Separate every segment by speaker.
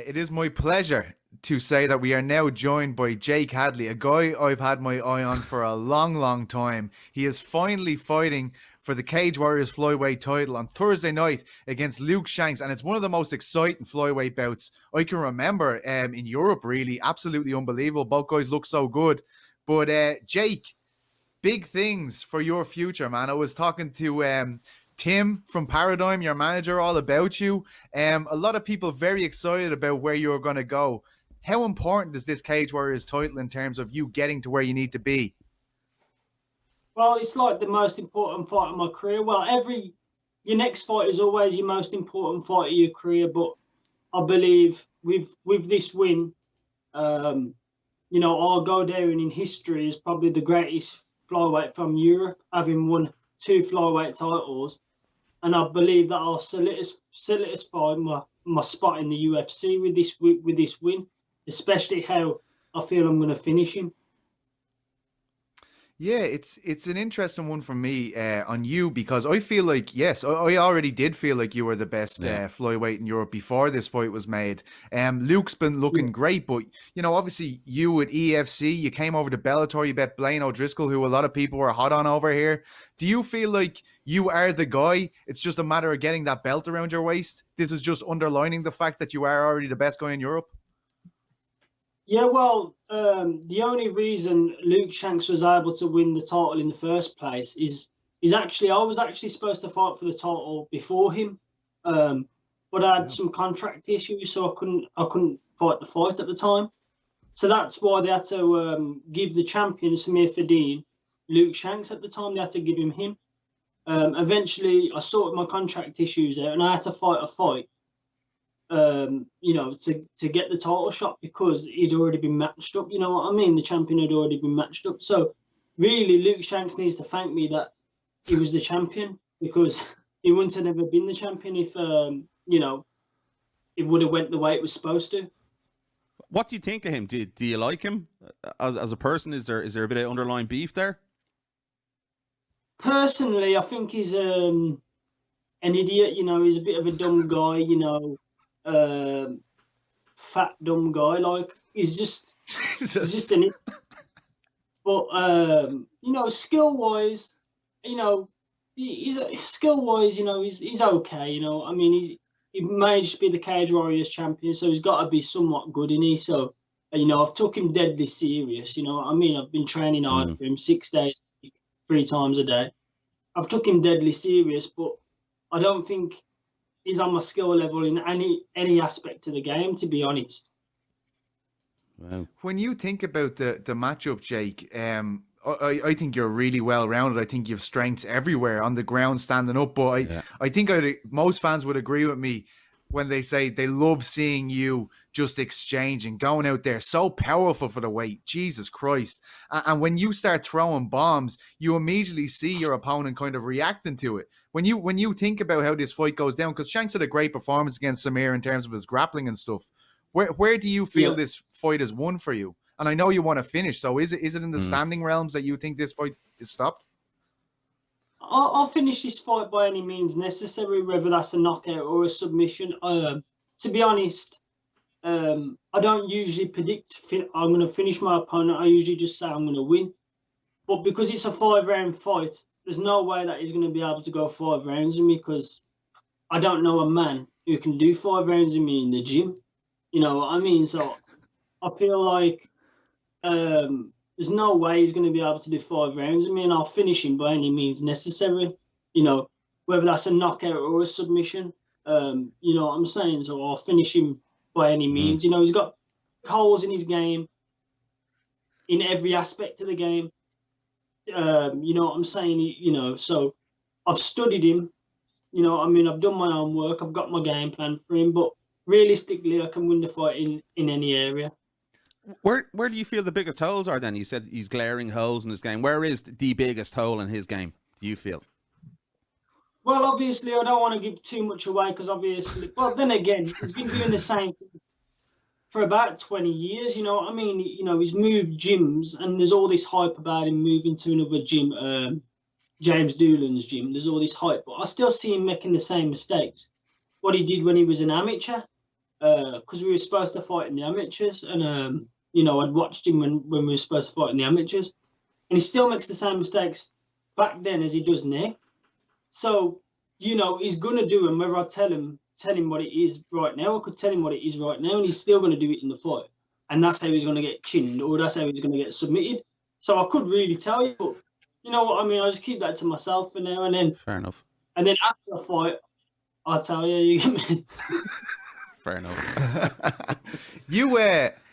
Speaker 1: it is my pleasure to say that we are now joined by Jake Hadley, a guy I've had my eye on for a long, long time. He is finally fighting for the Cage Warriors flyweight title on Thursday night against Luke Shanks, and it's one of the most exciting flyweight bouts I can remember in Europe, really. Absolutely unbelievable. Both guys look so good. But Jake, big things for your future, man. I was talking to Tim from Paradigm, your manager, all about you. A lot of people very excited about where you're going to go. How important is this Cage Warriors title in terms of you getting to where you need to be?
Speaker 2: Well, it's like the most important fight of my career. Well, your next fight is always your most important fight of your career. But I believe with this win, I'll go down in history as probably the greatest flyweight from Europe, having won 2 flyweight titles. And I believe that I'll solidify my spot in the UFC with this win, especially how I feel I'm going to finish him.
Speaker 1: Yeah, it's an interesting one for me on you, because I feel like, yes, I already did feel like you were the best flyweight in Europe before this fight was made. Luke's been looking great, but, obviously you at EFC, you came over to Bellator, you bet Blaine O'Driscoll, who a lot of people were hot on over here. Do you feel like you are the guy? It's just a matter of getting that belt around your waist? This is just underlining the fact that you are already the best guy in Europe?
Speaker 2: Yeah, well, the only reason Luke Shanks was able to win the title in the first place is actually I was actually supposed to fight for the title before him, but I had some contract issues, so I couldn't fight the fight at the time. So that's why they had to give the champion Samir Fadin, Luke Shanks at the time. They had to give him. Eventually, I sorted my contract issues out, and I had to fight a fight. To get the title shot, because he'd already been matched up. You know what I mean? The champion had already been matched up. So really, Luke Shanks needs to thank me that he was the champion, because he wouldn't have never been the champion if it would have went the way it was supposed to.
Speaker 3: What do you think of him? Do you like him as a person? Is there a bit of underlying beef there?
Speaker 2: Personally, I think he's an idiot. He's a bit of a dumb guy. Fat dumb guy, like he's just an idiot. But skill wise, he's okay. I mean, he may just be the Cage Warriors champion, so he's got to be somewhat good in he. So I've took him deadly serious. You know what I mean? I've been training hard for him 6 days, 3 times a day. I've took him deadly serious, but I don't think he's on my skill level in any aspect of the game, to be honest.
Speaker 1: Wow. When you think about the matchup, Jake, I think you're really well rounded. I think you have strengths everywhere on the ground, standing up. But I think most fans would agree with me when they say they love seeing you just exchanging, going out there, so powerful for the weight. Jesus Christ. And when you start throwing bombs, you immediately see your opponent kind of reacting to it. When you think about how this fight goes down, because Shanks had a great performance against Samir in terms of his grappling and stuff, where do you feel this fight is won for you? And I know you want to finish, so is it in the standing realms that you think this fight is stopped?
Speaker 2: I'll finish this fight by any means necessary, whether that's a knockout or a submission. To be honest, I don't usually predict I'm going to finish my opponent. I usually just say I'm going to win. But because it's a 5-round fight, there's no way that he's going to be able to go 5 rounds with me, because I don't know a man who can do 5 rounds with me in the gym. You know what I mean? So I feel like there's no way he's going to be able to do 5 rounds with me, and I'll finish him by any means necessary. Whether that's a knockout or a submission. You know what I'm saying? So I'll finish him by any means. He's got holes in his game, in every aspect of the game. You know what I'm saying? So I've studied him. I've done my own work. I've got my game plan for him, but realistically, I can win the fight in any area.
Speaker 3: Where do you feel the biggest holes are then? You said he's glaring holes in his game. Where is the biggest hole in his game, do you feel?
Speaker 2: Well, obviously, I don't want to give too much away, because obviously, well, then again, he's been doing the same thing for about 20 years. You know what I mean? He's moved gyms, and there's all this hype about him moving to another gym, James Doolan's gym. There's all this hype, but I still see him making the same mistakes. What he did when he was an amateur. because we were supposed to fight in the amateurs, and you know, I'd watched him when we were supposed to fight in the amateurs, and he still makes the same mistakes back then as he does now. So, you know, he's gonna do them whether I tell him what it is right now. I could tell him what it is right now, and he's still gonna do it in the fight, and that's how he's gonna get chinned, or that's how he's gonna get submitted. So I could really tell you, but you know what I mean. I just keep that to myself for now, and then
Speaker 3: fair enough.
Speaker 2: And then after the fight, I'll tell you. You get me?
Speaker 3: Fair enough.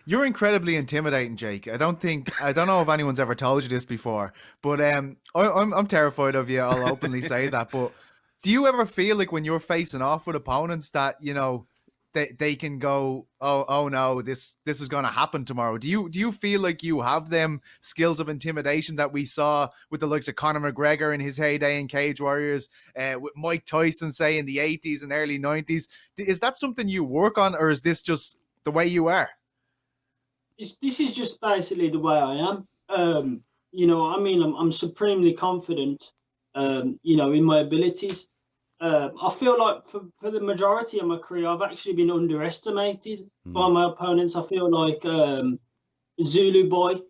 Speaker 1: You're incredibly intimidating, Jake. I don't know if anyone's ever told you this before, but I'm terrified of you. I'll openly say that. But do you ever feel like when you're facing off with opponents that, you know, they can go, oh no, this is going to happen tomorrow? Do you feel like you have them skills of intimidation that we saw with the likes of Conor McGregor in his heyday in Cage Warriors, with Mike Tyson, say, in the 80s and early 90s? Is that something you work on, or is this just the way you are?
Speaker 2: This is just basically the way I am. You know, I mean, I'm supremely confident, you know, in my abilities. I feel like for the majority of my career, I've actually been underestimated by my opponents. I feel like Zulu Boy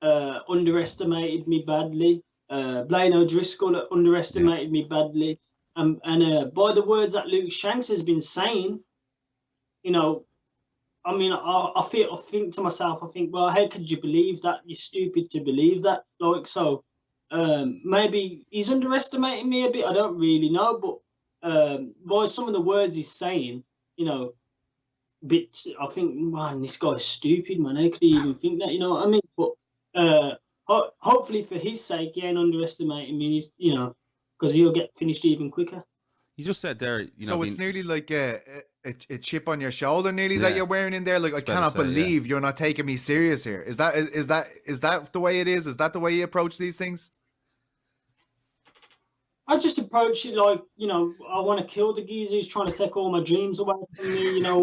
Speaker 2: underestimated me badly. Blaine O'Driscoll underestimated me badly. And by the words that Luke Shanks has been saying, you know, I mean, I think to myself, well, how could you believe that? You're stupid to believe that. Like, so maybe he's underestimating me a bit. I don't really know, but by some of the words he's saying, you know, I think, man, this guy's stupid, man. How could he even think that? You know what I mean? But hopefully for his sake, he ain't underestimating me. You know, because he'll get finished even quicker.
Speaker 3: You just said there, you know.
Speaker 1: So it's nearly like a chip on your shoulder, nearly, that you're wearing in there. Like, I cannot believe you're not taking me serious here. Is that the way it is? Is that the way you approach these things?
Speaker 2: I just approach it like, you know, I want to kill the geezer. He's trying to take all my dreams away from me, you know,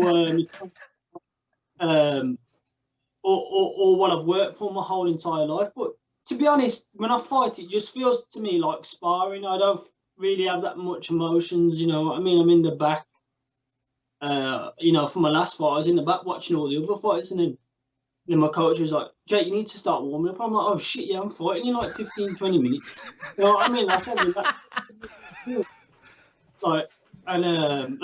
Speaker 2: or what I've worked for my whole entire life. But to be honest, when I fight, it just feels to me like sparring. I don't really have that much emotions, you know. I mean, I'm in the back. You know, for my last fight, I was in the back watching all the other fights, and then my coach was like, Jake, you need to start warming up. I'm like, oh shit, yeah, I'm fighting in like 15, 20 minutes. You know what I mean? I told me that. Like, and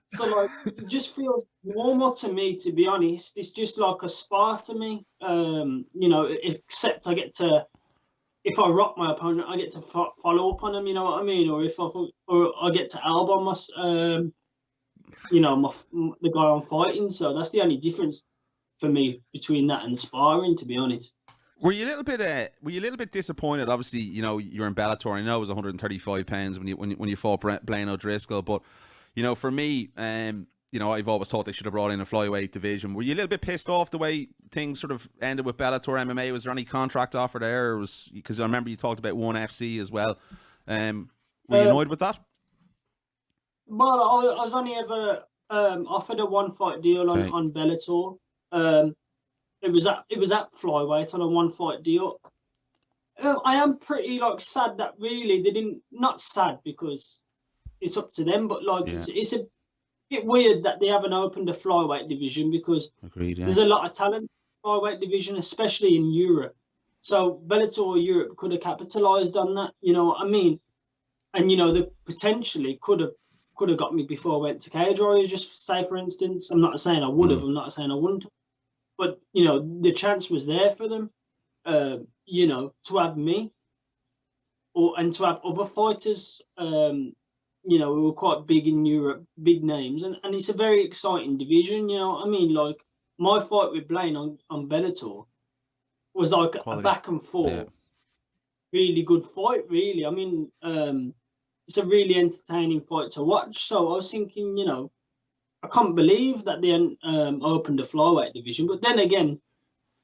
Speaker 2: so like, it just feels normal to me, to be honest. It's just like a spar to me. You know, except I get to, if I rock my opponent, I get to follow up on him. You know what I mean? Or if I get to elbow my, you know, the guy I'm fighting. So that's the only difference for me between that and sparring, to be honest.
Speaker 3: Were you a little bit disappointed? Obviously, you know, you're in Bellator. I know it was 135 pounds when you fought Blaine O'Driscoll, but you know, for me, you know, I've always thought they should have brought in a flyweight division. Were you a little bit pissed off the way things sort of ended with Bellator MMA? Was there any contract offer there? Or because I remember you talked about ONE FC as well. Were you annoyed with that?
Speaker 2: Well, I was only ever offered a one-fight deal on Bellator. It was at flyweight on a one-fight deal. I am pretty like sad that really they didn't. Not sad because it's up to them, but like it's a bit weird that they haven't opened a flyweight division, because there's a lot of talent in the flyweight division, especially in Europe. So Bellator Europe could have capitalized on that. You know what I mean? And you know, they potentially could have got me before I went to Cage Warriors, just say, for instance. I'm not saying I would have. I'm not saying I wouldn't. But, you know, the chance was there for them, you know, to have me and to have other fighters, you know, who were quite big in Europe, big names. And it's a very exciting division, you know what I mean? Like, my fight with Blaine on Bellator was like a back and forth, really good fight, really. I mean, it's a really entertaining fight to watch. So I was thinking, you know, I can't believe that they opened a flyweight division. But then again,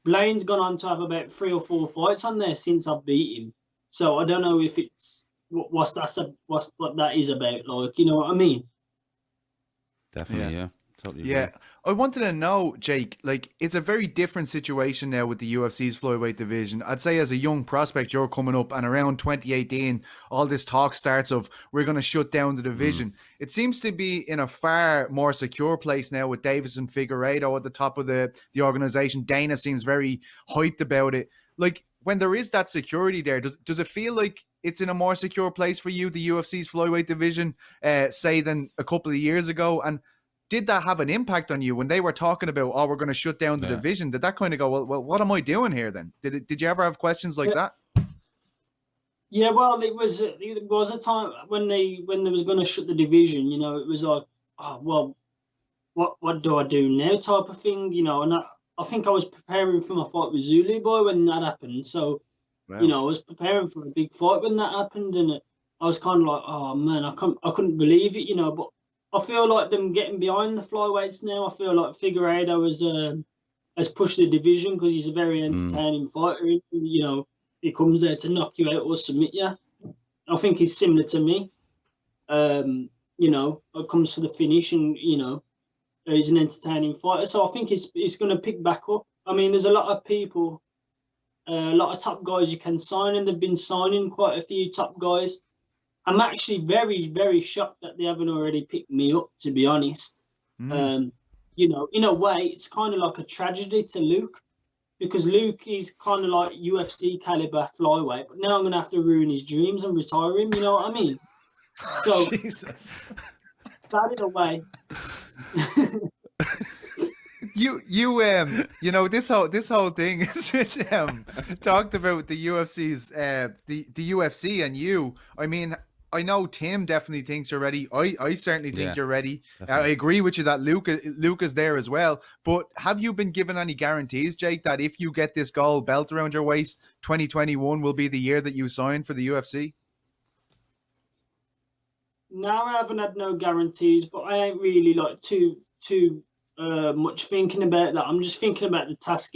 Speaker 2: Blaine's gone on to have about 3 or 4 fights on there since I've beat him. So I don't know if it's what that is about. Like, you know what I mean?
Speaker 3: Definitely, yeah. Totally
Speaker 1: Yeah,
Speaker 3: agree.
Speaker 1: I wanted to know, Jake, like it's a very different situation now with the UFC's flyweight division. I'd say as a young prospect, you're coming up, and around 2018, all this talk starts of we're going to shut down the division. It seems to be in a far more secure place now with Davis and Figueiredo at the top of the organization. Dana seems very hyped about it. Like when there is that security there, does it feel like it's in a more secure place for you, the UFC's flyweight division, say, than a couple of years ago? And did that have an impact on you when they were talking about, oh, we're going to shut down the division? Did that kind of go, well, what am I doing here then? Did you ever have questions like that?
Speaker 2: Yeah, well, it was a time when there was going to shut the division. You know, it was like, oh, well, what do I do now type of thing. You know, and I think I was preparing for my fight with Zulu Boy when that happened. So, you know, I was preparing for a big fight when that happened, and I was kind of like, oh man, I couldn't believe it. You know, but I feel like them getting behind the flyweights now. I feel like Figueiredo has pushed the division because he's a very entertaining fighter. You know, he comes there to knock you out or submit you. I think he's similar to me. You know, it comes for the finish, and you know, he's an entertaining fighter. So I think it's going to pick back up. I mean, there's a lot of people, a lot of top guys you can sign, and they've been signing quite a few top guys. I'm actually very, very shocked that they haven't already picked me up, to be honest. You know, in a way, it's kind of like a tragedy to Luke, because Luke is kind of like UFC caliber flyweight, but now I'm going to have to ruin his dreams and retire him, you know what I mean? So,
Speaker 1: Jesus.
Speaker 2: Bad in a way.
Speaker 1: You know, this whole thing is talked about the UFC's the UFC and you. I mean, I know Tim definitely thinks you're ready. I certainly think you're ready. I agree with you that Luke is there as well. But have you been given any guarantees, Jake, that if you get this gold belt around your waist, 2021 will be the year that you sign for the UFC?
Speaker 2: No, I haven't had no guarantees, but I ain't really like too much thinking about that. I'm just thinking about the task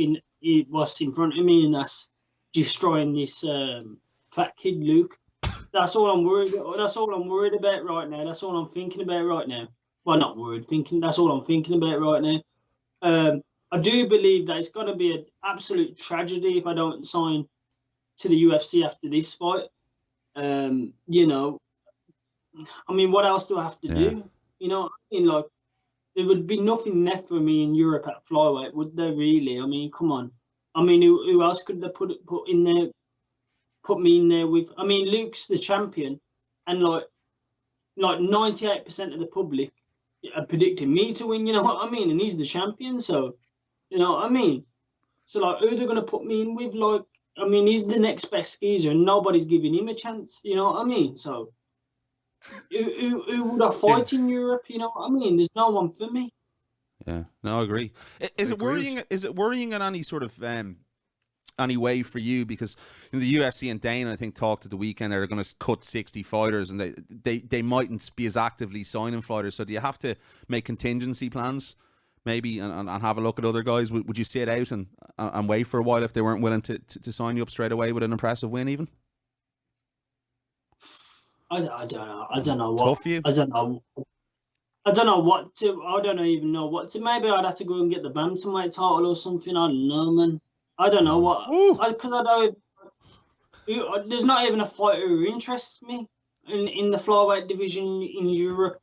Speaker 2: what's in front of me, and that's destroying this fat kid Luke. That's all I'm worried about. That's all I'm worried about right now. That's all I'm thinking about right now. Well, not worried, thinking. That's all I'm thinking about right now. I do believe that it's going to be an absolute tragedy if I don't sign to the UFC after this fight. You know, I mean, what else do I have to do? You know, I mean, like, there would be nothing left for me in Europe at flyweight, would there really? I mean, come on. I mean, who else could they put in there? Put me in there with. I mean, Luke's the champion, and like 98% of the public are predicting me to win. You know what I mean? And he's the champion, so you know what I mean. So like, who they're gonna put me in with? Like, I mean, he's the next best geezer, and nobody's giving him a chance. You know what I mean? So. Who would I fight in Europe? You know what I mean? There's no one for me.
Speaker 3: Yeah, no, I agree. Is it worrying? Is it worrying in any sort of any way for you? Because you know, the UFC and Dana, I think, talked at the weekend they're going to cut 60 fighters, and they mightn't be as actively signing fighters. So do you have to make contingency plans, maybe, and have a look at other guys? Would you sit out and wait for a while if they weren't willing to sign you up straight away with an impressive win, even?
Speaker 2: I don't know. I don't know what.
Speaker 3: Tough for you?
Speaker 2: I don't know. I don't know what to. I don't even know what to. Maybe I'd have to go and get the bantamweight title or something. I don't know, man. I don't know what. Because I don't. There's not even a fighter who interests me in the flyweight division in Europe.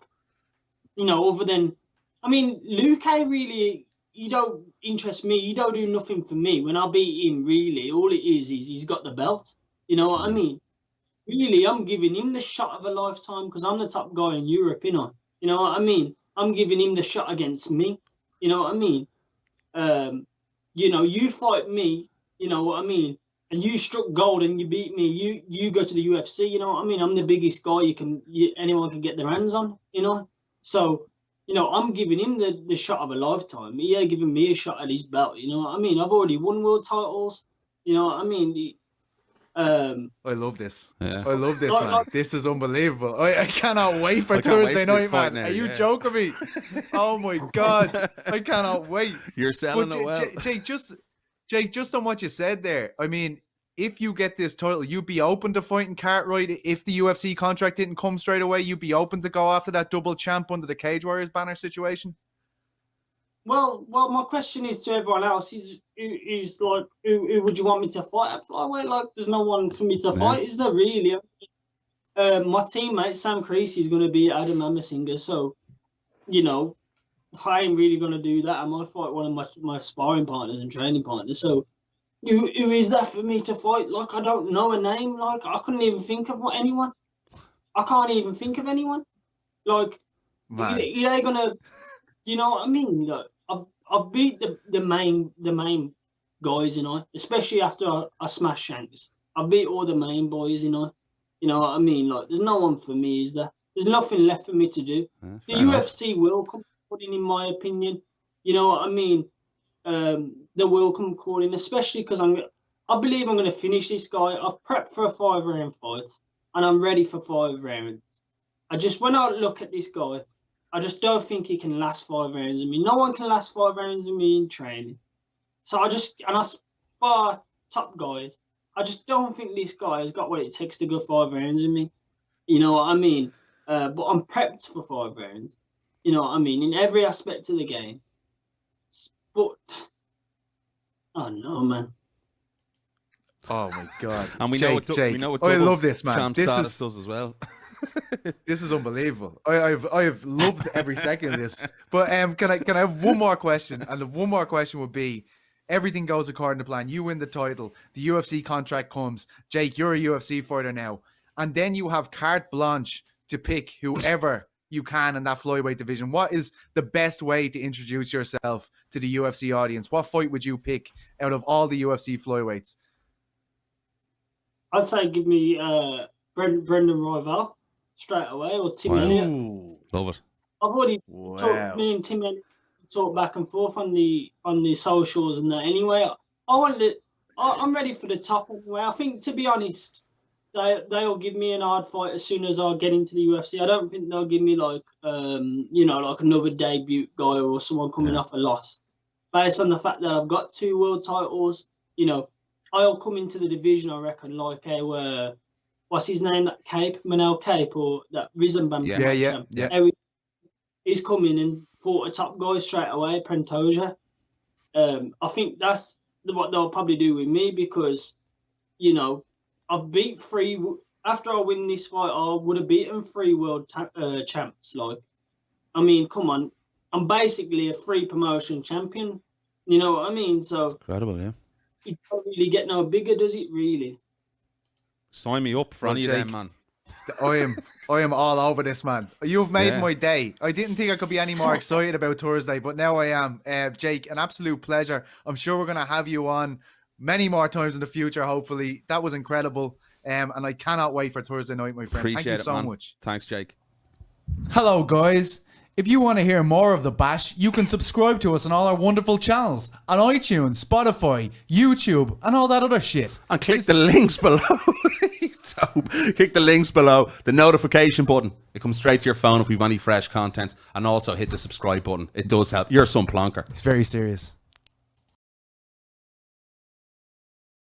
Speaker 2: You know, other than, I mean, Luke really. You don't interest me. You don't do nothing for me. When I beat him, really, all it is he's got the belt. You know what I mean? Really, I'm giving him the shot of a lifetime because I'm the top guy in Europe, you know. You know what I mean? I'm giving him the shot against me. You know what I mean? You know, you fight me, you know what I mean? And you struck gold and you beat me. You go to the UFC, you know what I mean? I'm the biggest guy anyone can get their hands on, you know? So, you know, I'm giving him the shot of a lifetime. Yeah, giving me a shot at his belt, you know what I mean? I've already won world titles, you know what I mean?
Speaker 1: I love this. Yeah. I love this, man. This is unbelievable. I cannot wait for Thursday night, man. Are you joking me? Oh my God. I cannot wait.
Speaker 3: You're selling it well.
Speaker 1: Jake, just on what you said there, I mean, if you get this title, you'd be open to fighting Cartwright. If the UFC contract didn't come straight away, you'd be open to go after that double champ under the Cage Warriors banner situation?
Speaker 2: Well, my question is to everyone else is like, who would you want me to fight at flyweight? Like, there's no one for me to fight, is there really? My teammate Sam Creasy is going to be Adam Amasinga, so you know, I ain't really going to do that. I might fight one of my sparring partners and training partners. So who is that for me to fight? Like, I don't know a name. Like, I couldn't even think of anyone. I can't even think of anyone. Like, they're gonna, you know what I mean? Like, I've beat the main guys, you know, especially after I smashed Shanks. I beat all the main boys, you know. You know what I mean? Like, there's no one for me, is there? There's nothing left for me to do. The UFC will come calling, in my opinion. You know what I mean? They will come calling, especially because I believe I'm going to finish this guy. I've prepped for a 5-round fight, and I'm ready for 5 rounds. When I look at this guy, I just don't think he can last 5 rounds with me. No one can last 5 rounds with me in training. So I spar top guys. I just don't think this guy has got what it takes to go 5 rounds with me. You know what I mean? But I'm prepped for 5 rounds. You know what I mean? In every aspect of the game. But, oh no, man.
Speaker 1: Oh my God.
Speaker 3: And we
Speaker 1: Jake,
Speaker 3: know what
Speaker 1: I love this, man.
Speaker 3: Champ status does as well.
Speaker 1: This is unbelievable. I've loved every second of this. But can I have one more question? And the one more question would be, everything goes according to plan. You win the title. The UFC contract comes. Jake, you're a UFC fighter now. And then you have carte blanche to pick whoever you can in that flyweight division. What is the best way to introduce yourself to the UFC audience? What fight would you pick out of all the UFC flyweights?
Speaker 2: I'd say give me Brendan Royval straight away, or Tim Elliott.
Speaker 3: Love it.
Speaker 2: I've already talked, me and Tim Elliott talk back and forth on the socials and that. Anyway, I'm ready for the top anyway. I think, to be honest, they'll give me an hard fight as soon as I get into the UFC. I don't think they'll give me like another debut guy or someone coming off a loss. Based on the fact that I've got 2 world titles, you know, I'll come into the division, I reckon, like what's his name? That Manel Cape, or that risen bantamweight champ. He's come in and fought a top guy straight away, Pantoja. I think that's what they'll probably do with me, because, you know, I've beat 3. After I win this fight, I would have beaten 3 world champs. Like, I mean, come on, I'm basically a 3 promotion champion. You know what I mean? So
Speaker 3: incredible, yeah.
Speaker 2: It don't really get no bigger, does it? Really?
Speaker 3: Sign me up for any of them, man.
Speaker 1: I am all over this, man. You've made my day. I didn't think I could be any more excited about Thursday, but now I am. Jake, an absolute pleasure. I'm sure we're going to have you on many more times in the future, hopefully. That was incredible. And I cannot wait for Thursday night, my friend. Thank you so much.
Speaker 3: Thanks, Jake.
Speaker 1: Hello, guys. If you want to hear more of The Bash, you can subscribe to us on all our wonderful channels on iTunes, Spotify, YouTube, and all that other shit.
Speaker 3: And click the links below. Click the links below, the notification button. It comes straight to your phone if we've any fresh content. And also hit the subscribe button. It does help. You're some plonker.
Speaker 1: It's very serious.